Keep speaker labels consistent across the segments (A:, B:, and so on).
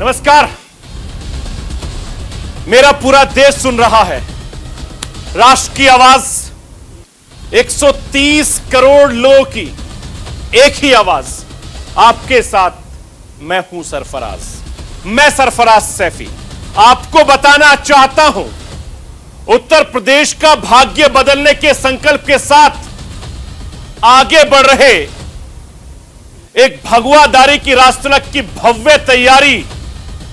A: नमस्कार। मेरा पूरा देश सुन रहा है। राष्ट्र की आवाज 130 करोड़ लोगों की एक ही आवाज। आपके साथ मैं हूं सरफराज। मैं सरफराज सैफी आपको बताना चाहता हूं, उत्तर प्रदेश का भाग्य बदलने के संकल्प के साथ आगे बढ़ रहे एक भगवादारी की राष्ट्रलक की भव्य तैयारी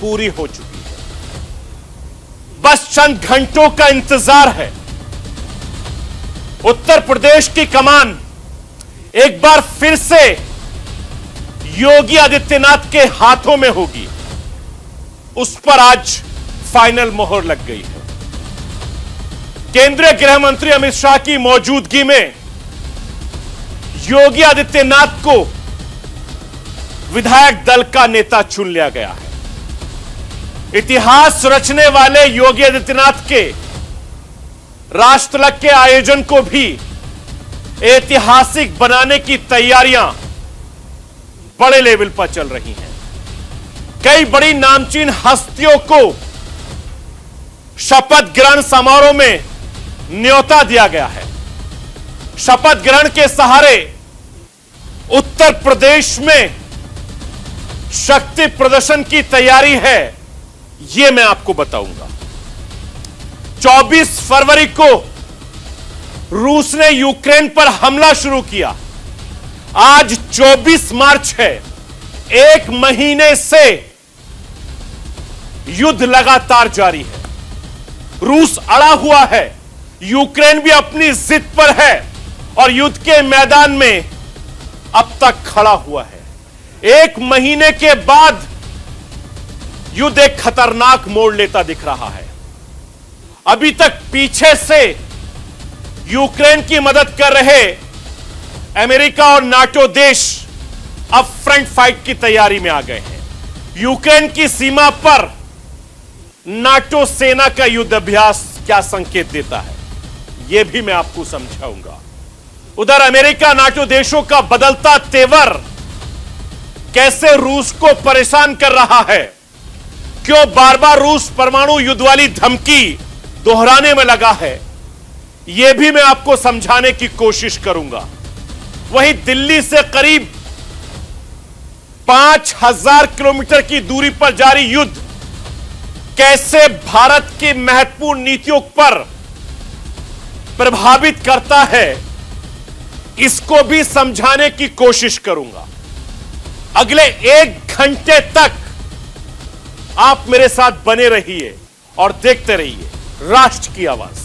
A: पूरी हो चुकी है। बस चंद घंटों का इंतजार है। उत्तर प्रदेश की कमान एक बार फिर से योगी आदित्यनाथ के हाथों में होगी। उस पर आज फाइनल मोहर लग गई है। केंद्रीय गृह मंत्री अमित शाह की मौजूदगी में योगी आदित्यनाथ को विधायक दल का नेता चुन लिया गया है। इतिहास रचने वाले योगी आदित्यनाथ के राष्ट्रलक के आयोजन को भी ऐतिहासिक बनाने की तैयारियां बड़े लेवल पर चल रही हैं। कई बड़ी नामचीन हस्तियों को शपथ ग्रहण समारोह में न्योता दिया गया है। शपथ ग्रहण के सहारे उत्तर प्रदेश में शक्ति प्रदर्शन की तैयारी है, यह मैं आपको बताऊंगा। 24 फरवरी को रूस ने यूक्रेन पर हमला शुरू किया। आज 24 मार्च है। एक महीने से युद्ध लगातार जारी है। रूस अड़ा हुआ है, यूक्रेन भी अपनी जिद पर है और युद्ध के मैदान में अब तक खड़ा हुआ है। एक महीने के बाद युद्ध एक खतरनाक मोड़ लेता दिख रहा है। अभी तक पीछे से यूक्रेन की मदद कर रहे अमेरिका और नाटो देश अब फ्रंट फाइट की तैयारी में आ गए हैं। यूक्रेन की सीमा पर नाटो सेना का युद्ध अभ्यास क्या संकेत देता है, यह भी मैं आपको समझाऊंगा। उधर अमेरिका नाटो देशों का बदलता तेवर कैसे रूस को परेशान कर रहा है, क्यों बार बार रूस परमाणु युद्ध वाली धमकी दोहराने में लगा है, यह भी मैं आपको समझाने की कोशिश करूंगा। वहीं दिल्ली से करीब 5000 किलोमीटर की दूरी पर जारी युद्ध कैसे भारत की महत्वपूर्ण नीतियों पर प्रभावित करता है, इसको भी समझाने की कोशिश करूंगा। अगले 1 घंटे तक आप मेरे साथ बने रहिए और देखते रहिए राष्ट्र की आवाज।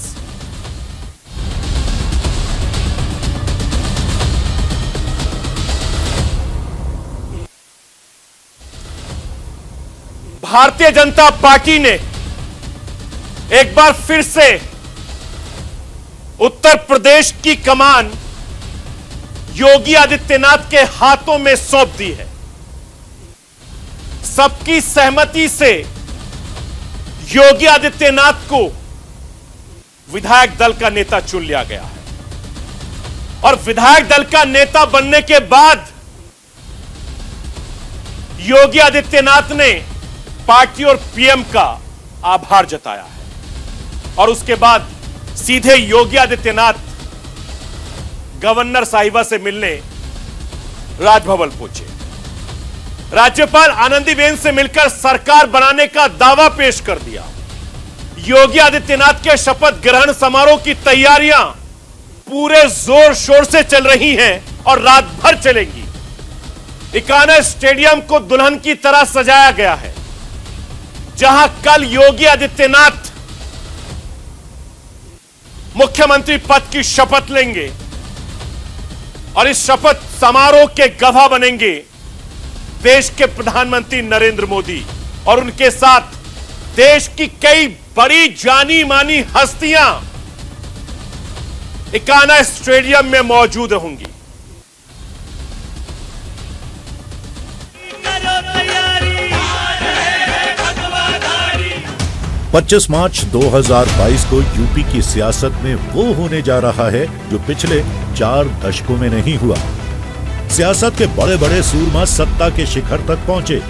A: भारतीय जनता पार्टी ने एक बार फिर से उत्तर प्रदेश की कमान योगी आदित्यनाथ के हाथों में सौंप दी है। सबकी सहमति से योगी आदित्यनाथ को विधायक दल का नेता चुन लिया गया है और विधायक दल का नेता बनने के बाद योगी आदित्यनाथ ने पार्टी और पीएम का आभार जताया है और उसके बाद सीधे योगी आदित्यनाथ गवर्नर साहिबा से मिलने राजभवन पहुंचे। राज्यपाल आनंदीबेन से मिलकर सरकार बनाने का दावा पेश कर दिया। योगी आदित्यनाथ के शपथ ग्रहण समारोह की तैयारियां पूरे जोर शोर से चल रही हैं और रात भर चलेंगी। इकाना स्टेडियम को दुल्हन की तरह सजाया गया है, जहां कल योगी आदित्यनाथ मुख्यमंत्री पद की शपथ लेंगे और इस शपथ समारोह के गवाह बनेंगे देश के प्रधानमंत्री नरेंद्र मोदी और उनके साथ देश की कई बड़ी जानी मानी हस्तियां इकाना स्टेडियम में मौजूद होंगी।
B: 25 मार्च 2022 को यूपी की सियासत में वो होने जा रहा है जो पिछले 4 दशकों में नहीं हुआ। सियासत के बड़े बड़े सूरमा सत्ता के शिखर तक पहुंचे।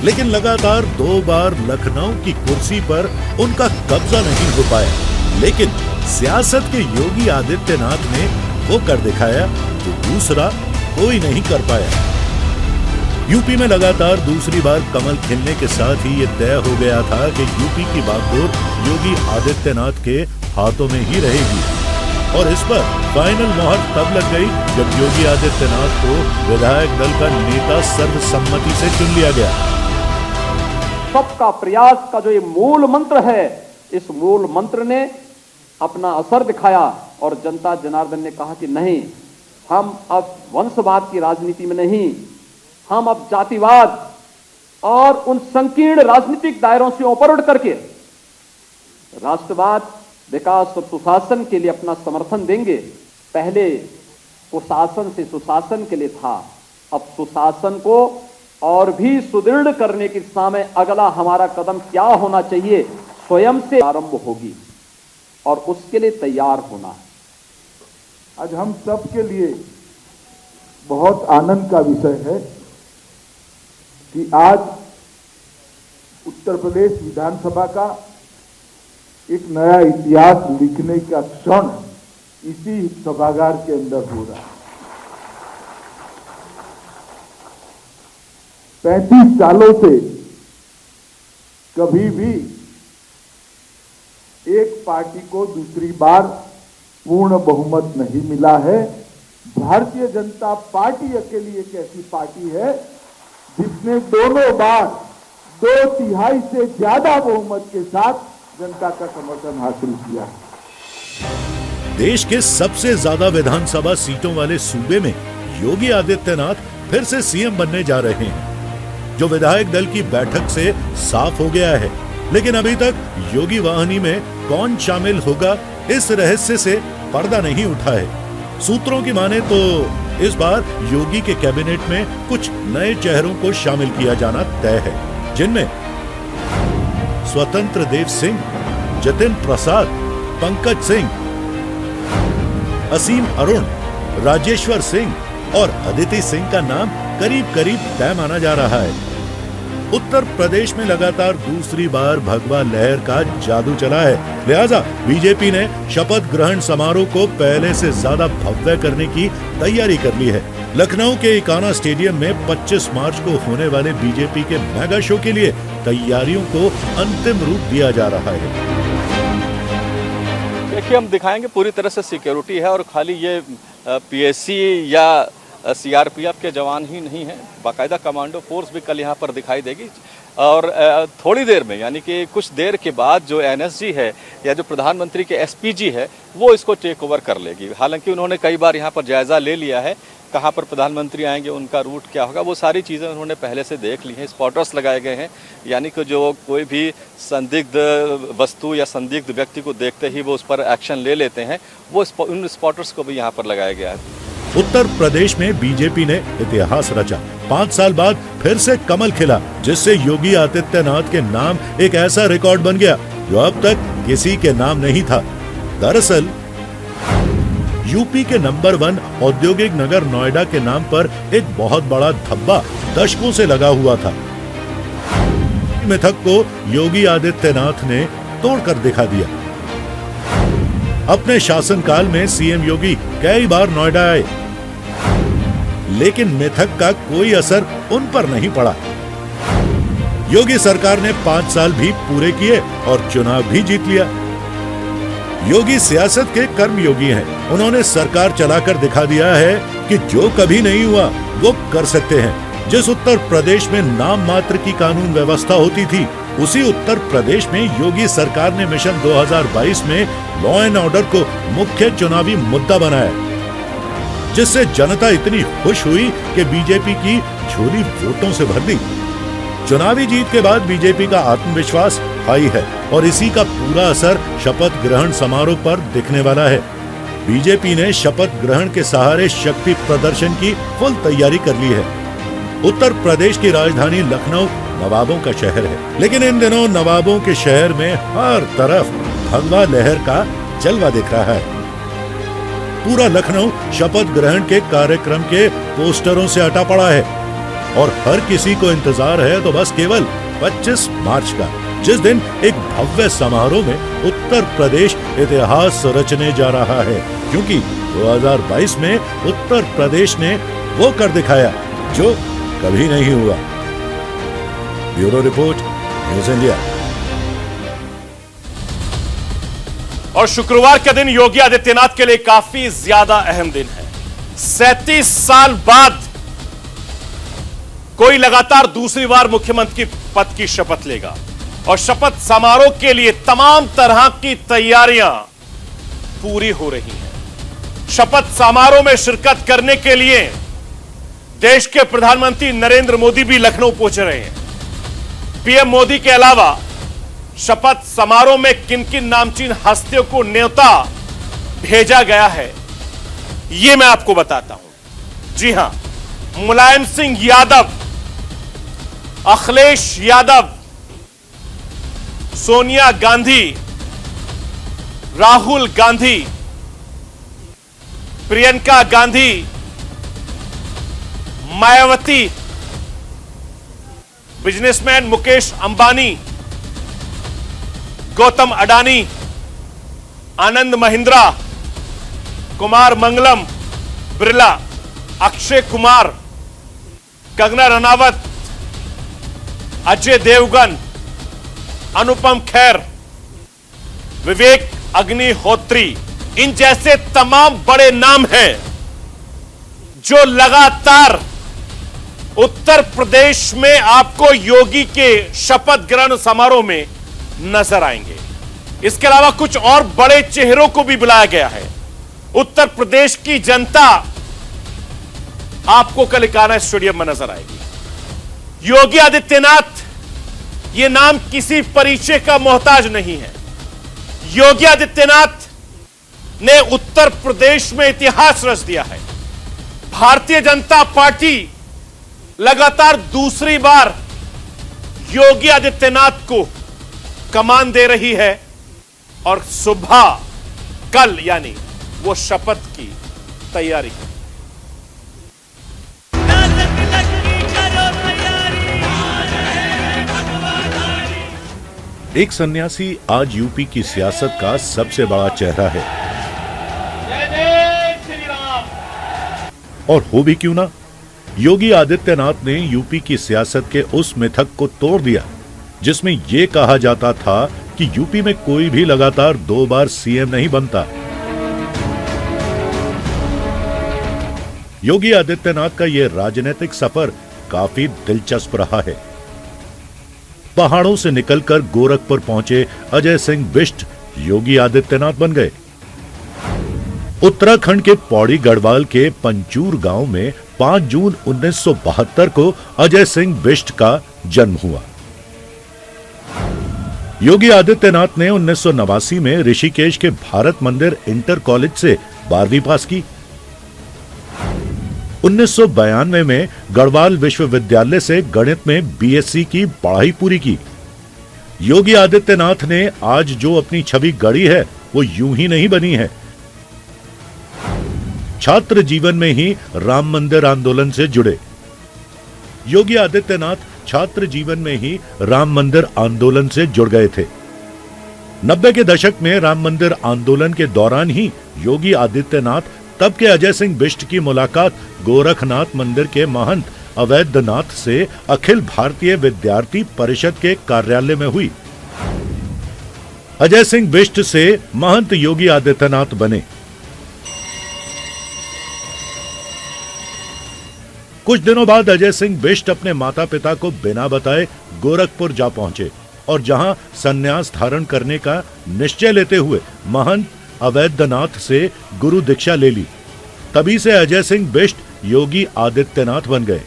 B: लेकिन लगातार 2 बार लखनऊ की कुर्सी पर उनका कब्जा नहीं हो पाया। लेकिन सियासत के योगी आदित्यनाथ ने वो कर दिखाया जो दूसरा कोई नहीं कर पाया। यूपी में लगातार दूसरी बार कमल खिलने के साथ ही ये तय हो गया था कि यूपी की बागडोर योगी आदित्यनाथ के हाथों में ही रहेगी। और इस पर फाइनल मोहर तब लग गई जब योगी आदित्यनाथ को विधायक दल का नेता सर्वसम्मति से चुन लिया गया।
C: सबका प्रयास का जो ये मूल मंत्र है, इस मूल मंत्र ने अपना असर दिखाया और जनता जनार्दन ने कहा कि नहीं, हम अब वंशवाद की राजनीति में नहीं, हम अब जातिवाद और उन संकीर्ण राजनीतिक दायरों से ऊपर उठ करके राष्ट्रवाद, विकास और सुशासन के लिए अपना समर्थन देंगे। पहले कुशासन से सुशासन के लिए था, अब सुशासन को और भी सुदृढ़ करने की दिशा में अगला हमारा कदम क्या होना चाहिए, स्वयं से आरंभ होगी और उसके लिए तैयार होना है।
D: आज हम सब के लिए बहुत आनंद का विषय है कि आज उत्तर प्रदेश विधानसभा का एक नया इतिहास लिखने का क्षण इसी सभागार के अंदर हो रहा है। 35 सालों से कभी भी एक पार्टी को दूसरी बार पूर्ण बहुमत नहीं मिला है। भारतीय जनता पार्टी अकेली एक ऐसी पार्टी है जिसने दोनों बार 2/3 से ज्यादा बहुमत के साथ जनता का समर्थन हासिल किया।
B: देश के सबसे ज्यादा विधानसभा सीटों वाले सूबे में योगी आदित्यनाथ फिर से सीएम बनने जा रहे हैं, जो विधायक दल की बैठक से साफ हो गया है। लेकिन अभी तक योगी वाहिनी में कौन शामिल होगा, इस रहस्य से पर्दा नहीं उठा है। सूत्रों की माने तो इस बार योगी के कैबिनेट में कुछ नए चेहरों को शामिल किया जाना तय है, जिनमें स्वतंत्र देव सिंह, जतिन प्रसाद, पंकज सिंह, असीम अरुण, राजेश्वर सिंह और अदिति सिंह का नाम करीब करीब तय माना जा रहा है। उत्तर प्रदेश में लगातार दूसरी बार भगवा लहर का जादू चला है, लिहाजा बीजेपी ने शपथ ग्रहण समारोह को पहले से ज्यादा भव्य करने की तैयारी कर ली है। लखनऊ के इकाना स्टेडियम में 25 मार्च को होने वाले बीजेपी के मेगा शो के लिए तैयारियों को अंतिम रूप दिया जा रहा है।
E: देखिए, हम दिखाएंगे पूरी तरह से सिक्योरिटी है और खाली ये पीएससी या सीआरपीएफ के जवान ही नहीं हैं, बाकायदा कमांडो फोर्स भी कल यहाँ पर दिखाई देगी। और थोड़ी देर में, यानी कि कुछ देर के बाद जो एनएसजी है या जो प्रधानमंत्री के एसपीजी है, वो इसको टेक ओवर कर लेगी। हालांकि उन्होंने कई बार यहाँ पर जायजा ले लिया है, कहाँ पर प्रधानमंत्री आएंगे, उनका रूट क्या होगा, वो सारी चीज़ें उन्होंने पहले से देख ली हैं। स्पॉटर्स लगाए गए हैं, यानी कि जो कोई भी संदिग्ध वस्तु या संदिग्ध व्यक्ति को देखते ही वो उस पर एक्शन ले लेते हैं, वो उन स्पॉटर्स को भी यहाँ पर लगाया गया है।
B: उत्तर प्रदेश में बीजेपी ने इतिहास रचा। 5 साल बाद फिर से कमल खिला, जिससे योगी आदित्यनाथ के नाम एक ऐसा रिकॉर्ड बन गया जो अब तक किसी के नाम नहीं था। दरअसल यूपी के नंबर 1 औद्योगिक नगर नोएडा के नाम पर एक बहुत बड़ा धब्बा दशकों से लगा हुआ था। मिथक को योगी आदित्यनाथ ने तोड़कर दिखा दिया। अपने शासनकाल में सीएम योगी कई बार नोएडा आए, लेकिन मिथक का कोई असर उन पर नहीं पड़ा। योगी सरकार ने 5 साल भी पूरे किए और चुनाव भी जीत लिया। योगी सियासत के कर्मयोगी हैं। उन्होंने सरकार चलाकर दिखा दिया है कि जो कभी नहीं हुआ वो कर सकते हैं। जिस उत्तर प्रदेश में नाम मात्र की कानून व्यवस्था होती थी, उसी उत्तर प्रदेश में योगी सरकार ने मिशन 2022 में लॉ एंड ऑर्डर को मुख्य चुनावी मुद्दा बनाया, जिससे जनता इतनी खुश हुई कि बीजेपी की झोली वोटों से भर दी। चुनावी जीत के बाद बीजेपी का आत्मविश्वास हाई है और इसी का पूरा असर शपथ ग्रहण समारोह पर दिखने वाला है। बीजेपी ने शपथ ग्रहण के सहारे शक्ति प्रदर्शन की फुल तैयारी कर ली है। उत्तर प्रदेश की राजधानी लखनऊ नवाबों का शहर है, लेकिन इन दिनों नवाबों के शहर में हर तरफ भगवा लहर का जलवा दिख रहा है। पूरा लखनऊ शपथ ग्रहण के कार्यक्रम के पोस्टरों से अटा पड़ा है। और हर किसी को इंतजार है तो बस केवल 25 मार्च का, जिस दिन एक भव्य समारोह में उत्तर प्रदेश इतिहास रचने जा रहा है, क्योंकि 2022 में उत्तर प्रदेश ने वो कर दिखाया जो कभी नहीं हुआ। Bureau report, news India.
A: और शुक्रवार का दिन योगी आदित्यनाथ के लिए काफी ज्यादा अहम दिन है। 37 साल बाद कोई लगातार दूसरी बार मुख्यमंत्री पद की शपथ लेगा और शपथ समारोह के लिए तमाम तरह की तैयारियां पूरी हो रही हैं। शपथ समारोह में शिरकत करने के लिए देश के प्रधानमंत्री नरेंद्र मोदी भी लखनऊ पहुंच रहे हैं। पीएम मोदी के अलावा शपथ समारोह में किन किन नामचीन हस्तियों को न्योता भेजा गया है, यह मैं आपको बताता हूं। जी हां, मुलायम सिंह यादव, अखिलेश यादव, सोनिया गांधी, राहुल गांधी, प्रियंका गांधी, मायावती, बिजनेसमैन मुकेश अंबानी, गौतम अडानी, आनंद महिंद्रा, कुमार मंगलम, बिरला, अक्षय कुमार, कंगना रनावत, अजय देवगन, अनुपम खेर, विवेक अग्निहोत्री, इन जैसे तमाम बड़े नाम हैं जो लगातार उत्तर प्रदेश में आपको योगी के शपथ ग्रहण समारोह में नजर आएंगे। इसके अलावा कुछ और बड़े चेहरों को भी बुलाया गया है। उत्तर प्रदेश की जनता आपको कल इकाना स्टेडियम में नजर आएगी। योगी आदित्यनाथ, यह नाम किसी परिचय का मोहताज नहीं है। योगी आदित्यनाथ ने उत्तर प्रदेश में इतिहास रच दिया है। भारतीय जनता पार्टी लगातार दूसरी बार योगी आदित्यनाथ को कमान दे रही है और सुबह कल यानी वो शपथ की तैयारी कर।
B: एक सन्यासी आज यूपी की सियासत का सबसे बड़ा चेहरा है, और हो भी क्यों ना। योगी आदित्यनाथ ने यूपी की सियासत के उस मिथक को तोड़ दिया जिसमें यह कहा जाता था कि यूपी में कोई भी लगातार 2 बार सीएम नहीं बनता। योगी आदित्यनाथ का यह राजनीतिक सफर काफी दिलचस्प रहा है। पहाड़ों से निकलकर गोरखपुर पहुंचे अजय सिंह बिष्ट योगी आदित्यनाथ बन गए। उत्तराखंड के पौड़ी गढ़वाल के पंचूर गांव में 5 जून 1972 को अजय सिंह बिष्ट का जन्म हुआ। योगी आदित्यनाथ ने 1989 में ऋषिकेश के भारत मंदिर इंटर कॉलेज से 12वीं पास की। 1992 में गढ़वाल विश्वविद्यालय से गणित में बीएससी की पढ़ाई पूरी की। योगी आदित्यनाथ ने आज जो अपनी छवि गढ़ी है वो यूं ही नहीं बनी है। छात्र जीवन में ही राम मंदिर आंदोलन से जुड़े। योगी आदित्यनाथ छात्र जीवन में ही राम मंदिर आंदोलन से जुड़ गए थे। 90 के दशक में राम मंदिर आंदोलन के दौरान ही योगी आदित्यनाथ तब के अजय सिंह बिष्ट की मुलाकात गोरखनाथ मंदिर के महंत अवैधनाथ से अखिल भारतीय विद्यार्थी परिषद के कार्यालय में हुई। अजय सिंह बिष्ट से महंत योगी आदित्यनाथ बने। कुछ दिनों बाद अजय सिंह बिष्ट अपने माता पिता को बिना बताए गोरखपुर जा पहुंचे और जहां संन्यास धारण करने का निश्चय लेते हुए महंत अवैधनाथ से गुरु दीक्षा ले ली। तभी से अजय सिंह बिष्ट योगी आदित्यनाथ बन गए।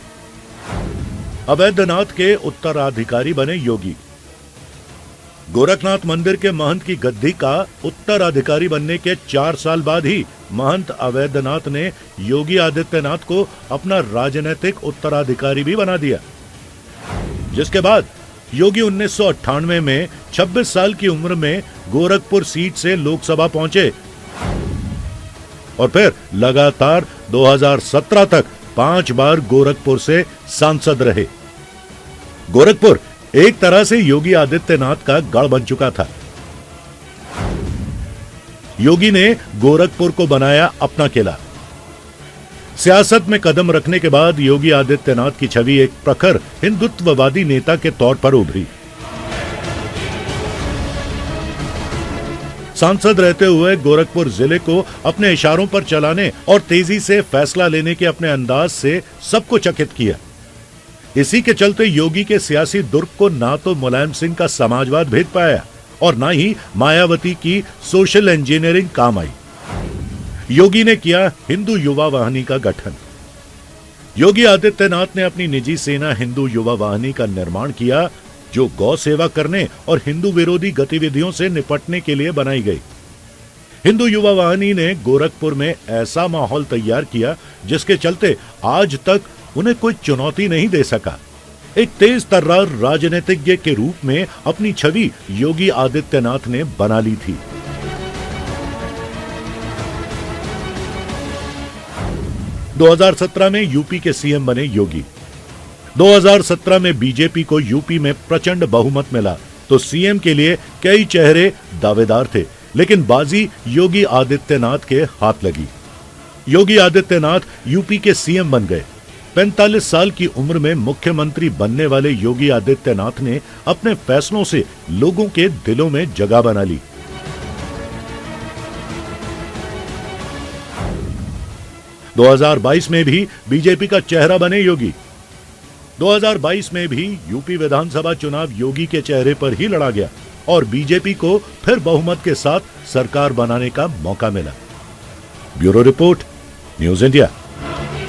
B: अवैधनाथ के उत्तराधिकारी बने योगी। गोरखनाथ मंदिर के महंत की गद्दी का उत्तराधिकारी बनने के 4 साल बाद ही महंत अवैधनाथ ने योगी आदित्यनाथ को अपना राजनीतिक उत्तराधिकारी भी बना दिया, जिसके बाद योगी 1998 में 26 साल की उम्र में गोरखपुर सीट से लोकसभा पहुंचे और फिर लगातार 2017 तक 5 बार गोरखपुर से सांसद रहे। गोरखपुर एक तरह से योगी आदित्यनाथ का गढ़ बन चुका था। योगी ने गोरखपुर को बनाया अपना किला। सियासत में कदम रखने के बाद योगी आदित्यनाथ की छवि एक प्रखर हिंदुत्ववादी नेता के तौर पर उभरी। सांसद रहते हुए गोरखपुर जिले को अपने इशारों पर चलाने और तेजी से फैसला लेने के अपने अंदाज से सबको चकित किया। इसी के चलते योगी के सियासी दुर्ग को ना तो मुलायम सिंह का समाजवाद भेद पाया और ना ही मायावती की सोशल इंजीनियरिंग काम आई। योगी ने किया हिंदू युवा वाहिनी का गठन। योगी आदित्यनाथ ने अपनी निजी सेना हिंदू युवा वाहिनी का निर्माण किया, जो गौ सेवा करने और हिंदू विरोधी गतिविधियों से निपटने के लिए बनाई गई। हिंदू युवा वाहिनी ने गोरखपुर में ऐसा माहौल तैयार किया जिसके चलते आज तक उन्हें कोई चुनौती नहीं दे सका। एक तेज तर्रार राजनीतिज्ञ के रूप में अपनी छवि योगी आदित्यनाथ ने बना ली थी। – 2017 में यूपी के सीएम बने योगी। 2017 में बीजेपी को यूपी में प्रचंड बहुमत मिला तो सीएम के लिए कई चेहरे दावेदार थे, लेकिन बाजी योगी आदित्यनाथ के हाथ लगी। योगी आदित्यनाथ यूपी के सीएम बन गए। 45 साल की उम्र में मुख्यमंत्री बनने वाले योगी आदित्यनाथ ने अपने फैसलों से लोगों के दिलों में जगह बना ली। – 2022 में भी बीजेपी का चेहरा बने योगी। 2022 में भी यूपी विधानसभा चुनाव योगी के चेहरे पर ही लड़ा गया और बीजेपी को फिर बहुमत के साथ सरकार बनाने का मौका मिला। Bureau report, news India.